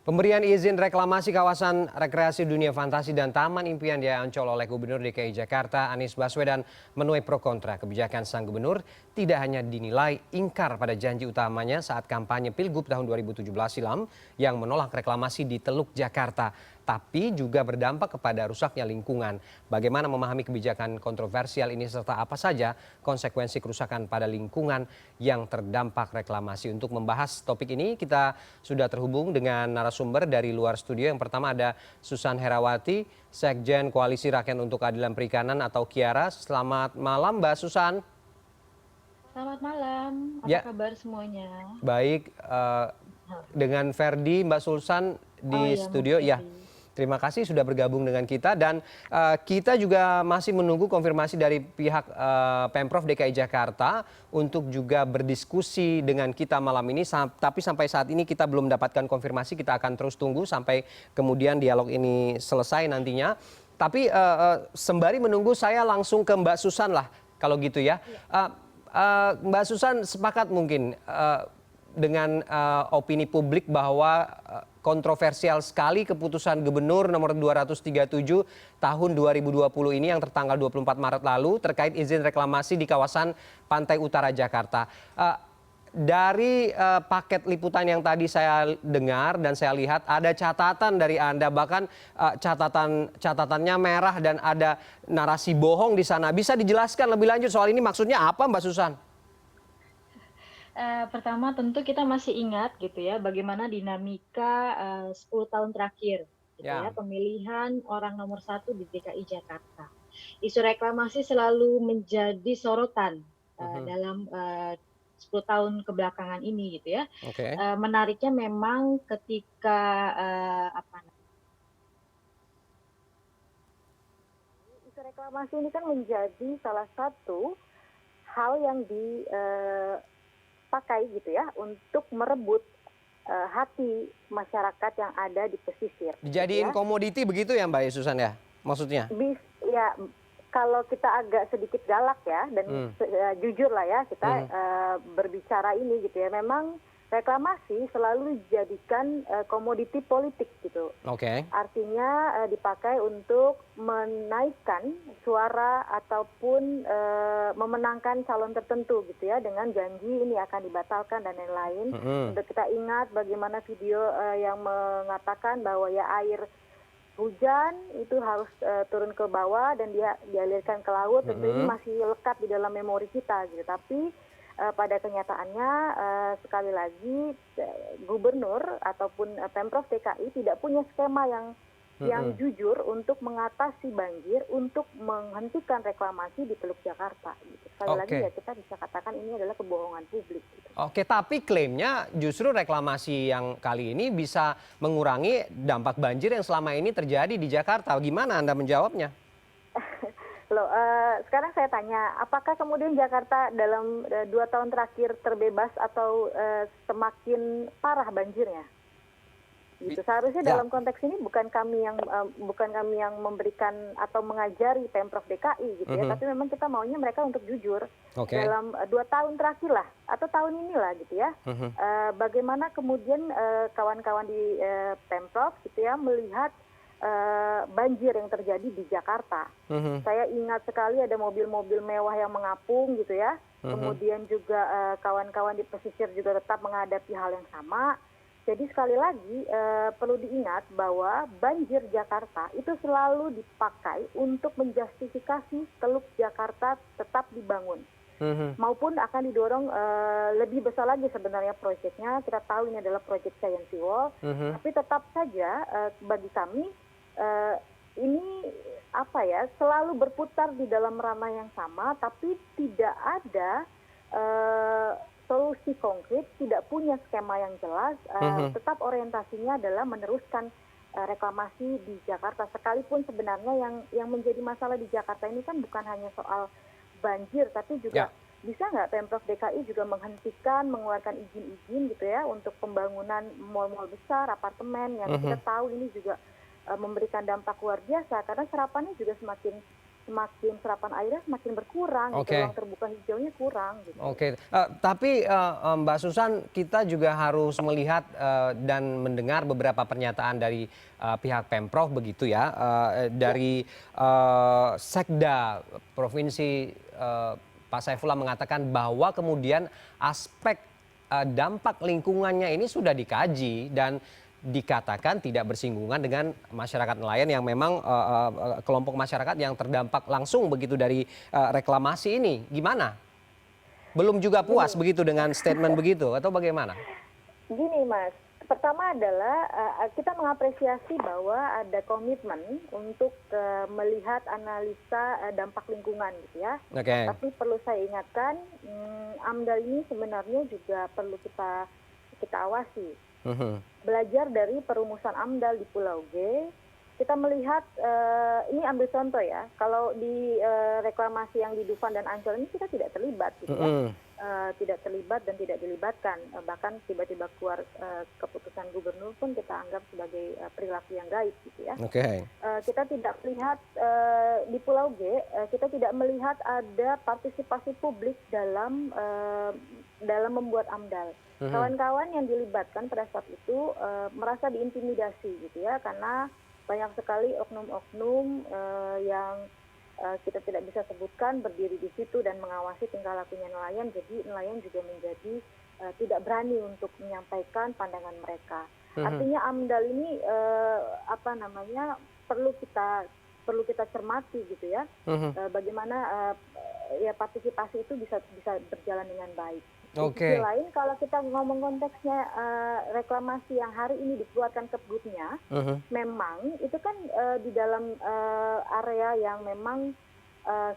Pemberian izin reklamasi kawasan rekreasi dunia fantasi dan Taman Impian Jaya Ancol oleh Gubernur DKI Jakarta Anies Baswedan menuai pro kontra. Kebijakan sang gubernur tidak hanya dinilai ingkar pada janji utamanya saat kampanye Pilgub tahun 2017 silam yang menolak reklamasi di Teluk Jakarta, tapi juga berdampak kepada rusaknya lingkungan. Bagaimana memahami kebijakan kontroversial ini serta apa saja konsekuensi kerusakan pada lingkungan yang terdampak reklamasi. Untuk membahas topik ini kita sudah terhubung dengan narasumber dari luar studio. Yang pertama ada Susan Herawati, Sekjen Koalisi Rakyat untuk Keadilan Perikanan atau KIARA. Selamat malam Mbak Susan. Selamat malam, apa Ya, kabar semuanya? baik. Dengan Ferdi, Mbak Susan Oh di iya, Mas studio. Ya, Ferdi. terima kasih sudah bergabung dengan kita dan kita juga masih menunggu konfirmasi dari pihak Pemprov DKI Jakarta untuk juga berdiskusi dengan kita malam ini. Tapi sampai saat ini kita belum mendapatkan konfirmasi. Kita akan terus tunggu sampai kemudian dialog ini selesai nantinya. Tapi sembari menunggu saya langsung ke Mbak Susan lah kalau gitu ya. Iya. Mbak Susan sepakat mungkin dengan opini publik bahwa kontroversial sekali keputusan Gubernur nomor 237 tahun 2020 ini yang tertanggal 24 Maret lalu terkait izin reklamasi di kawasan Pantai Utara Jakarta. Dari paket liputan yang tadi saya dengar dan saya lihat ada catatan dari Anda, bahkan catatannya merah dan ada narasi bohong di sana. Bisa dijelaskan lebih lanjut soal ini maksudnya apa Mbak Susan? Pertama tentu kita masih ingat gitu ya bagaimana dinamika 10 tahun terakhir gitu ya Ya. pemilihan orang nomor satu di DKI Jakarta. Isu reklamasi selalu menjadi sorotan Mhm. dalam 10 tahun kebelakangan ini gitu ya. Oke. Menariknya memang ketika apa isu reklamasi ini kan menjadi salah satu hal yang dipakai gitu ya untuk merebut hati masyarakat yang ada di pesisir gitu Dijadiin ya. komoditi begitu ya Mbak Susan ya? Maksudnya? Ya kalau kita agak sedikit galak ya dan Hmm. jujur lah ya kita Mhm. berbicara ini gitu ya. Memang reklamasi selalu dijadikan komoditi politik gitu. Oke. Artinya dipakai untuk menaikkan suara ataupun memenangkan calon tertentu gitu ya dengan janji ini akan dibatalkan dan lain-lain. Mhm. Untuk kita ingat bagaimana video yang mengatakan bahwa ya air hujan itu harus turun ke bawah dan dia dialirkan ke laut. Tentu ini Mhm. masih lekat di dalam memori kita gitu. Tapi pada kenyataannya sekali lagi gubernur ataupun Pemprov DKI tidak punya skema yang Mhm. jujur untuk mengatasi banjir, untuk menghentikan reklamasi di Teluk Jakarta gitu. Sekali lagi Oke. ya kita bisa katakan ini adalah kebohongan publik gitu. Oke, tapi klaimnya justru reklamasi yang kali ini bisa mengurangi dampak banjir yang selama ini terjadi di Jakarta. Gimana Anda menjawabnya? Loh, sekarang saya tanya, apakah kemudian Jakarta dalam 2 tahun terakhir terbebas atau semakin parah banjirnya? Gitu. Seharusnya Ya. dalam konteks ini bukan kami yang memberikan atau mengajari Pemprov DKI gitu ya, Mhm. tapi memang kita maunya mereka untuk jujur Oke. dalam 2 tahun terakhir lah atau tahun inilah gitu ya. Mhm. Bagaimana kemudian kawan-kawan di Pemprov gitu ya melihat banjir yang terjadi di Jakarta. Mhm. Saya ingat sekali ada mobil-mobil mewah yang mengapung gitu ya. Mhm. Kemudian juga kawan-kawan di pesisir juga tetap menghadapi hal yang sama. Jadi sekali lagi perlu diingat bahwa banjir Jakarta itu selalu dipakai untuk menjustifikasi Teluk Jakarta tetap dibangun. Mhm. Maupun akan didorong lebih besar lagi sebenarnya proyeknya. Kita tahu ini adalah proyek Giant Wall. Mhm. Tapi tetap saja bagi kami ini apa ya selalu berputar di dalam ranah yang sama, tapi tidak ada solusi konkret, tidak punya skema yang jelas. Mhm. Tetap orientasinya adalah meneruskan reklamasi di Jakarta. Sekalipun sebenarnya yang menjadi masalah di Jakarta ini kan bukan hanya soal banjir, tapi juga Ya. bisa nggak Pemprov DKI juga menghentikan, mengeluarkan izin-izin gitu ya untuk pembangunan mal-mal besar, apartemen yang kita Mhm. tahu ini juga memberikan dampak luar biasa karena serapannya juga semakin semakin serapan airnya semakin berkurang, gitu, Oke. ruang terbuka hijaunya kurang. Gitu. Oke, tapi Mbak Susan, kita juga harus melihat dan mendengar beberapa pernyataan dari pihak Pemprov begitu ya, dari Sekda Provinsi Pak Saifullah mengatakan bahwa kemudian aspek dampak lingkungannya ini sudah dikaji dan dikatakan tidak bersinggungan dengan masyarakat nelayan yang memang kelompok masyarakat yang terdampak langsung begitu dari reklamasi ini. Gimana? Belum juga puas Gini, begitu dengan statement begitu atau bagaimana? gini Mas, pertama adalah kita mengapresiasi bahwa ada komitmen untuk melihat analisa dampak lingkungan gitu ya. Oke. Tapi perlu saya ingatkan, AMDAL ini sebenarnya juga perlu kita awasi. Mhm. Belajar dari perumusan AMDAL di Pulau G, kita melihat ini ambil contoh ya, kalau di reklamasi yang di Dufan dan Ancol ini kita tidak terlibat gitu ya. Mhm. Tidak terlibat dan tidak dilibatkan, bahkan tiba-tiba keluar keputusan gubernur pun kita anggap sebagai perilaku yang gaib gitu ya. Oke. Kita tidak melihat di Pulau G, kita tidak melihat ada partisipasi publik dalam membuat AMDAL. Mhm. Kawan-kawan yang dilibatkan pada saat itu merasa diintimidasi gitu ya, karena banyak sekali oknum-oknum yang kita tidak bisa sebutkan berdiri di situ dan mengawasi tingkah lakunya nelayan. Jadi nelayan juga menjadi tidak berani untuk menyampaikan pandangan mereka. Artinya AMDAL ini perlu kita cermati gitu ya. Mhm. Bagaimana ya partisipasi itu bisa berjalan dengan baik. Di Oke. sisi lain kalau kita ngomong konteksnya reklamasi yang hari ini dikeluarkan Kepgubnya, Mhm. memang itu kan di dalam area yang memang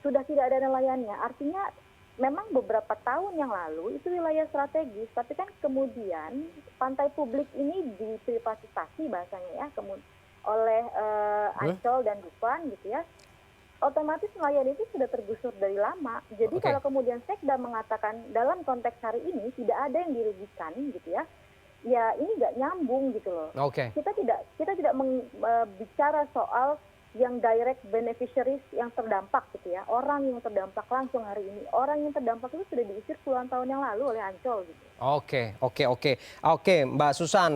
sudah tidak ada nelayannya. Artinya memang beberapa tahun yang lalu itu wilayah strategis, tapi kan kemudian pantai publik ini diprivatisasi bahasanya ya, oleh Ancol dan Dufan gitu ya. Otomatis nelayan itu sudah tergusur dari lama. Jadi Oke. kalau kemudian Sekda mengatakan dalam konteks hari ini tidak ada yang dirugikan gitu ya, ya ini nggak nyambung gitu loh. Oke. Kita tidak bicara soal yang direct beneficiaries yang terdampak gitu ya, orang yang terdampak langsung hari ini. Orang yang terdampak itu sudah diusir puluhan tahun yang lalu oleh Ancol gitu. Oke, Mbak Susan,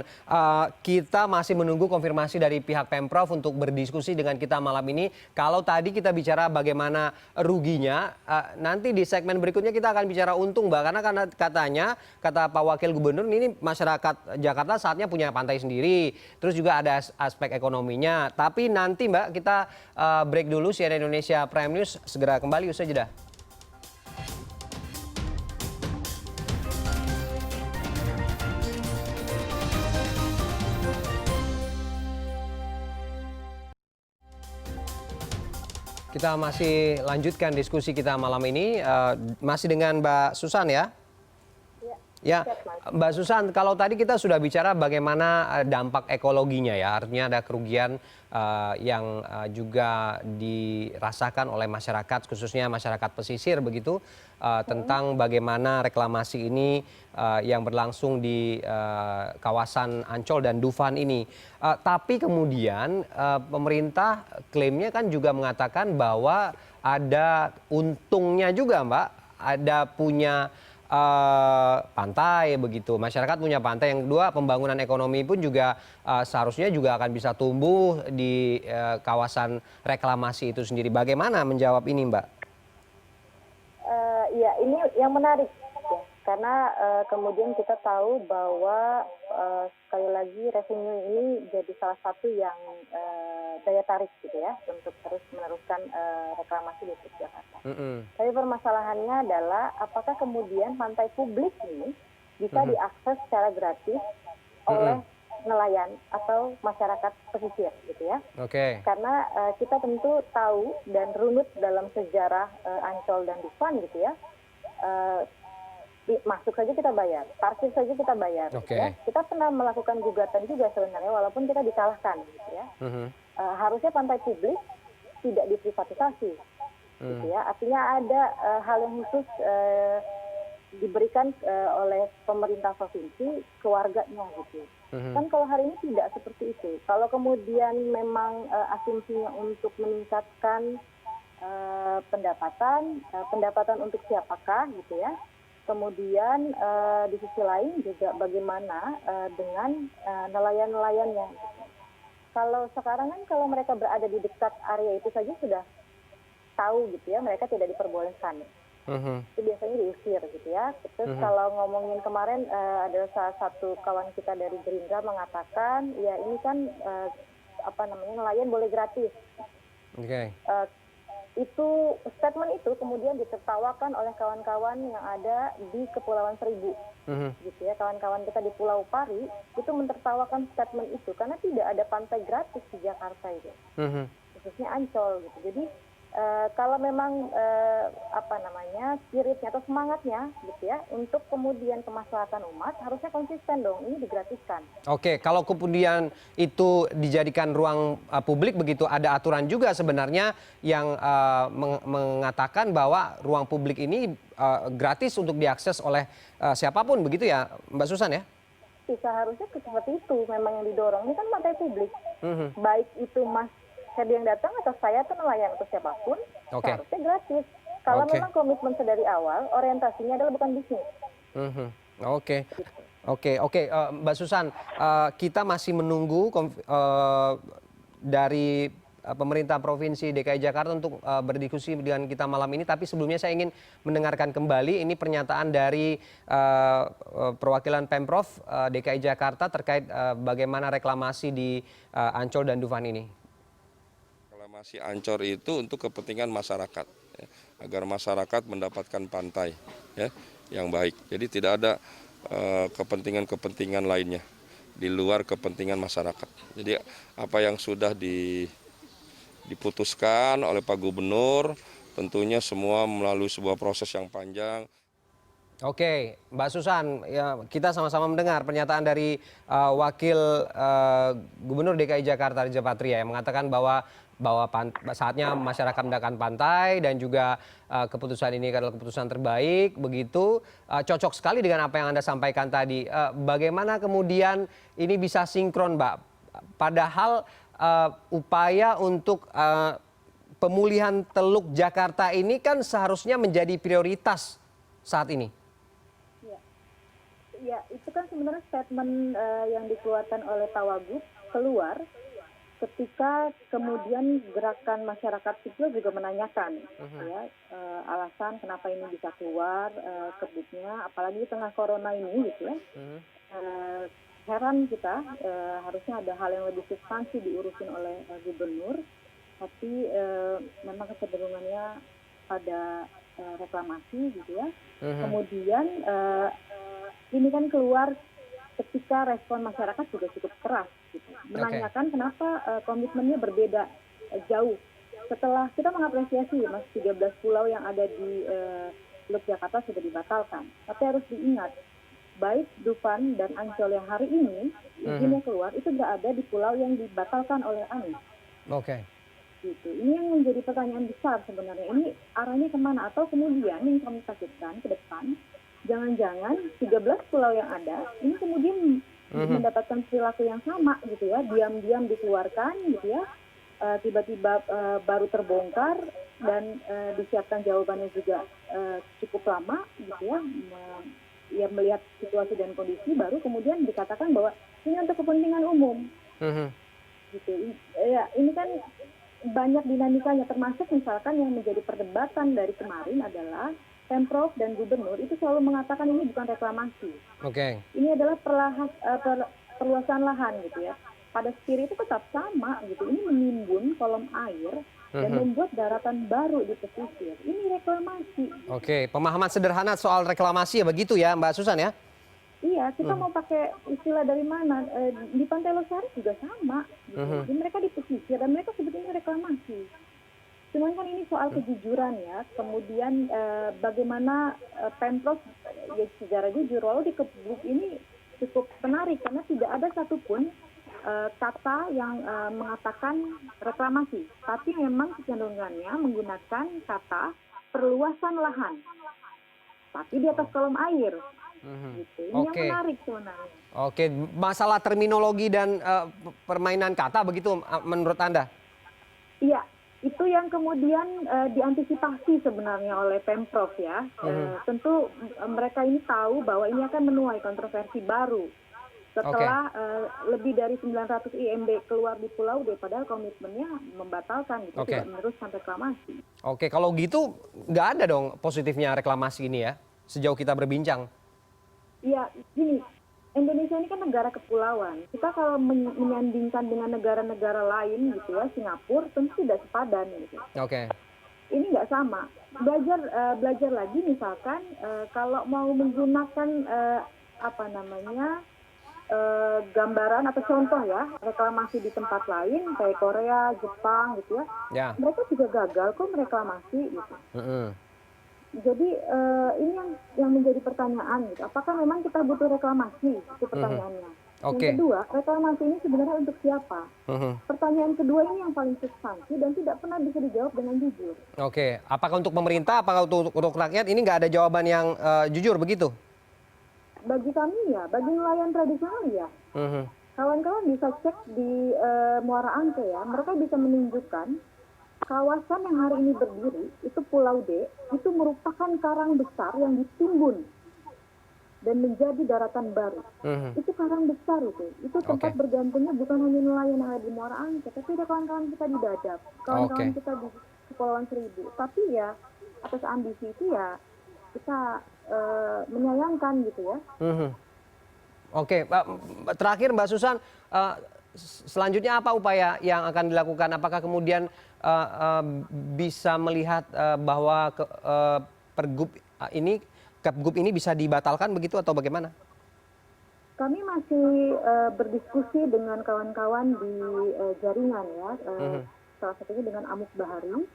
kita masih menunggu konfirmasi dari pihak Pemprov untuk berdiskusi dengan kita malam ini. Kalau tadi kita bicara bagaimana ruginya, nanti di segmen berikutnya kita akan bicara untung, Mbak. Karena katanya, kata Pak Wakil Gubernur, ini masyarakat Jakarta saatnya punya pantai sendiri. Terus juga ada aspek ekonominya. Tapi nanti, Mbak, kita break dulu. CNN Indonesia Prime News segera kembali usai jeda. Kita masih lanjutkan diskusi kita malam ini, masih dengan Mbak Susan ya. Ya, Siap, Mas. Mbak Susan, kalau tadi kita sudah bicara bagaimana dampak ekologinya ya, artinya ada kerugian yang juga dirasakan oleh masyarakat, khususnya masyarakat pesisir begitu, tentang bagaimana reklamasi ini yang berlangsung di kawasan Ancol dan Dufan ini. Tapi kemudian pemerintah klaimnya kan juga mengatakan bahwa ada untungnya juga, Mbak, ada punya pantai begitu. Masyarakat punya pantai. Yang kedua, pembangunan ekonomi pun juga seharusnya juga akan bisa tumbuh di kawasan reklamasi itu sendiri. Bagaimana menjawab ini, Mbak? Ya ini yang menarik ya, karena kemudian kita tahu bahwa sekali lagi revenue ini jadi salah satu yang daya tarik gitu ya untuk terus meneruskan reklamasi di Teluk Jakarta. Tapi permasalahannya adalah apakah kemudian pantai publik ini bisa diakses secara gratis oleh nelayan atau masyarakat pesisir gitu ya. Oke. Karena kita tentu tahu dan runut dalam sejarah Ancol dan Dufan gitu ya. Masuk saja kita bayar, parkir saja kita bayar. Oke. Ya. Kita pernah melakukan gugatan juga sebenarnya, walaupun kita dikalahkan, gitu ya. Harusnya pantai publik tidak diprivatisasi, gitu ya. Artinya ada hal yang khusus diberikan oleh pemerintah provinsi ke warganya, gitu. Kan kalau hari ini tidak seperti itu. Kalau kemudian memang asumsinya untuk meningkatkan pendapatan untuk siapakah gitu ya. Kemudian di sisi lain juga bagaimana dengan nelayan-nelayannya. Gitu. Kalau sekarang kan kalau mereka berada di dekat area itu saja sudah tahu gitu ya, mereka tidak diperbolehkan. Itu biasanya diusir gitu ya. Terus kalau ngomongin kemarin ada salah satu kawan kita dari Gerindra mengatakan, ya ini kan nelayan boleh gratis. Oke. Itu statement itu kemudian ditertawakan oleh kawan-kawan yang ada di Kepulauan Seribu, gitu ya. Kawan-kawan kita di Pulau Pari itu mentertawakan statement itu karena tidak ada pantai gratis di Jakarta itu, khususnya Ancol gitu. Jadi kalau memang spiritnya atau semangatnya gitu ya untuk kemudian kemaslahatan umat harusnya konsisten dong, ini digratiskan. Oke, kalau kemudian itu dijadikan ruang publik begitu, ada aturan juga sebenarnya yang mengatakan bahwa ruang publik ini gratis untuk diakses oleh siapapun begitu ya, Mbak Susan ya? Seharusnya seperti itu memang yang didorong. Ini kan pantai publik, baik itu Mas Herdi yang datang atau saya atau nelayan atau siapapun, seharusnya gratis. Kalau memang komitmen dari awal, orientasinya adalah bukan bisnis. Oke. Oke, Mbak Susan, kita masih menunggu dari pemerintah Provinsi DKI Jakarta untuk berdiskusi dengan kita malam ini. Tapi sebelumnya saya ingin mendengarkan kembali ini pernyataan dari perwakilan Pemprov DKI Jakarta terkait bagaimana reklamasi di Ancol dan Dufan ini. Reklamasi Ancol itu untuk kepentingan masyarakat, ya, agar masyarakat mendapatkan pantai ya, yang baik. Jadi tidak ada kepentingan-kepentingan lainnya di luar kepentingan masyarakat. Jadi apa yang sudah diputuskan oleh Pak Gubernur tentunya semua melalui sebuah proses yang panjang. Oke, Mbak Susan, ya, kita sama-sama mendengar pernyataan dari Wakil Gubernur DKI Jakarta Riza Patria yang mengatakan bahwa saatnya masyarakat mendapatkan pantai dan juga keputusan ini adalah keputusan terbaik, begitu cocok sekali dengan apa yang Anda sampaikan tadi. Bagaimana kemudian ini bisa sinkron, Mbak? Padahal upaya untuk pemulihan Teluk Jakarta ini kan seharusnya menjadi prioritas saat ini. Ya, itu kan sebenarnya statement yang dikeluarkan oleh Tawagub keluar ketika kemudian gerakan masyarakat sipil juga menanyakan ya, alasan kenapa ini bisa keluar kebutnya, apalagi di tengah corona ini gitu ya. Heran kita, harusnya ada hal yang lebih substansi diurusin oleh gubernur, tapi memang kecenderungannya pada reklamasi gitu ya. Kemudian ini kan keluar ketika respon masyarakat juga cukup keras, gitu. Menanyakan kenapa komitmennya berbeda jauh. Setelah kita mengapresiasi Mas 13 pulau yang ada di Teluk Jakarta sudah dibatalkan, tapi harus diingat baik Dufan dan Ancol yang hari ini izinnya keluar itu tidak ada di pulau yang dibatalkan oleh Anies. Gitu. Ini yang menjadi pertanyaan besar sebenarnya. Ini arahnya kemana? Atau kemudian yang kami takutkan ke depan, jangan-jangan 13 pulau yang ada ini kemudian mendapatkan perilaku yang sama gitu ya, diam-diam dikeluarkan gitu ya, tiba-tiba baru terbongkar dan disiapkan jawabannya juga cukup lama gitu ya, ya melihat situasi dan kondisi baru kemudian dikatakan bahwa ini untuk kepentingan umum. Gitu. Ya, ini kan banyak dinamikanya, termasuk misalkan yang menjadi perdebatan dari kemarin adalah Pemprov dan Gubernur itu selalu mengatakan ini bukan reklamasi. Ini adalah perluasan lahan gitu ya. Pada spirit itu tetap sama gitu. Ini menimbun kolom air dan membuat daratan baru di pesisir. Ini reklamasi. Pemahaman sederhana soal reklamasi ya begitu ya, Mbak Susan ya? Iya, kita mau pakai istilah dari mana? Di Pantai Losari juga sama. Gitu. Jadi mereka di pesisir dan mereka sebetulnya reklamasi. Cuman kan ini soal kejujuran ya, kemudian bagaimana Pemprov ya secara jujur, walau di Kebuk ini cukup menarik karena tidak ada satupun kata yang mengatakan reklamasi, tapi memang kecenderungannya menggunakan kata perluasan lahan, tapi di atas kolom air. Gitu. Ini yang menarik sebenarnya. Masalah terminologi dan permainan kata begitu menurut Anda? Iya. Itu yang kemudian diantisipasi sebenarnya oleh Pemprov ya. Tentu mereka ini tahu bahwa ini akan menuai kontroversi baru setelah lebih dari 900 IMB keluar di Pulau D, padahal komitmennya membatalkan gitu, tidak meneruskan reklamasi. Oke, kalau gitu nggak ada dong positifnya reklamasi ini ya, sejauh kita berbincang. Ya, gini, Indonesia ini kan negara kepulauan. Kita kalau menyandingkan dengan negara-negara lain gitu ya, Singapura tentu tidak sepadan gitu. Oke. Ini nggak sama. Belajar lagi misalkan kalau mau menggunakan gambaran atau contoh ya reklamasi di tempat lain kayak Korea, Jepang gitu ya. Mereka juga gagal kok mereklamasi gitu. Jadi ini yang menjadi pertanyaan gitu. Apakah memang kita butuh reklamasi? Itu pertanyaannya. Yang kedua, reklamasi ini sebenarnya untuk siapa? Pertanyaan kedua ini yang paling substansi dan tidak pernah bisa dijawab dengan jujur. Oke, apakah untuk pemerintah, apakah untuk rakyat? Ini nggak ada jawaban yang jujur begitu? Bagi kami ya, bagi nelayan tradisional ya. Kawan-kawan bisa cek di Muara Angke ya, mereka bisa menunjukkan kawasan yang hari ini berdiri, itu Pulau D, itu merupakan karang besar yang ditimbun dan menjadi daratan baru. Itu karang besar itu tempat bergantungnya bukan hanya nelayan yang ada di Muara Angke, tapi ada kawan-kawan kita di Dadap, kawan-kawan kita di Kepulauan Seribu. Tapi ya, atas ambisi itu ya, kita menyayangkan gitu ya. Oke, terakhir Mbak Susan, selanjutnya apa upaya yang akan dilakukan? Apakah kemudian bisa melihat bahwa Pergub ini, Kepgub ini bisa dibatalkan begitu atau bagaimana? Kami masih berdiskusi dengan kawan-kawan di jaringan ya, salah satunya dengan Amuk Bahari.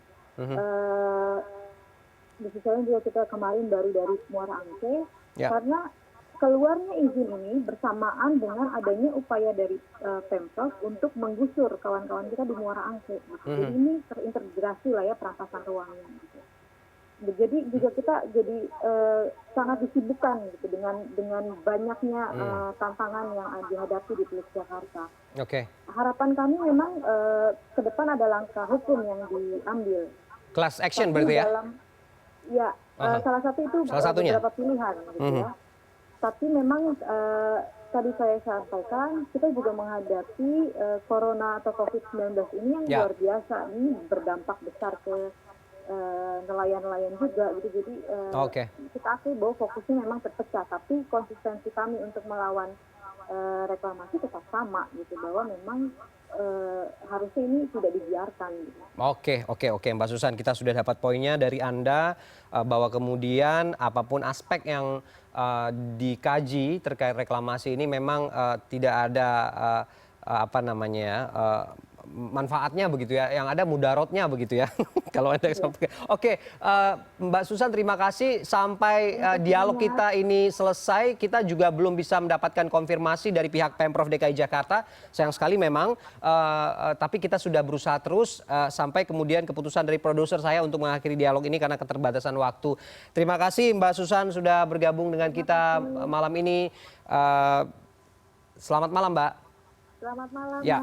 Di sisi lain juga kita kemarin dari Muara Angke, karena keluarnya izin ini bersamaan dengan adanya upaya dari Pemprov untuk menggusur kawan-kawan kita di Muara Angke. Jadi ini terintegrasi lah ya perampasan ruangnya. Gitu. Jadi juga kita jadi sangat disibukkan gitu dengan banyaknya tantangan yang dihadapi di Teluk Jakarta. Harapan kami memang ke depan ada langkah hukum yang diambil. Class action berarti ya? Ya, salah satu itu beberapa pilihan gitu ya. Tapi memang tadi saya sampaikan, kita juga menghadapi corona atau COVID-19 ini yang luar biasa. Ini berdampak besar ke nelayan-nelayan juga gitu. Jadi kita akui bahwa fokusnya memang terpecah, tapi konsistensi kami untuk melawan reklamasi tetap sama gitu, bahwa memang harusnya ini tidak dibiarkan. Gitu. Oke, Mbak Susan, kita sudah dapat poinnya dari Anda bahwa kemudian apapun aspek yang dikaji terkait reklamasi ini memang tidak ada manfaatnya begitu ya, yang ada mudaratnya begitu ya. Kalau Anda sampaikan. Oke, Mbak Susan, terima kasih. Sampai dialog kita ini selesai, kita juga belum bisa mendapatkan konfirmasi dari pihak Pemprov DKI Jakarta. Sayang sekali memang, tapi kita sudah berusaha terus sampai kemudian keputusan dari produser saya untuk mengakhiri dialog ini karena keterbatasan waktu. Terima kasih Mbak Susan sudah bergabung dengan kita malam ini. Selamat malam, Mbak. Selamat malam. Ya.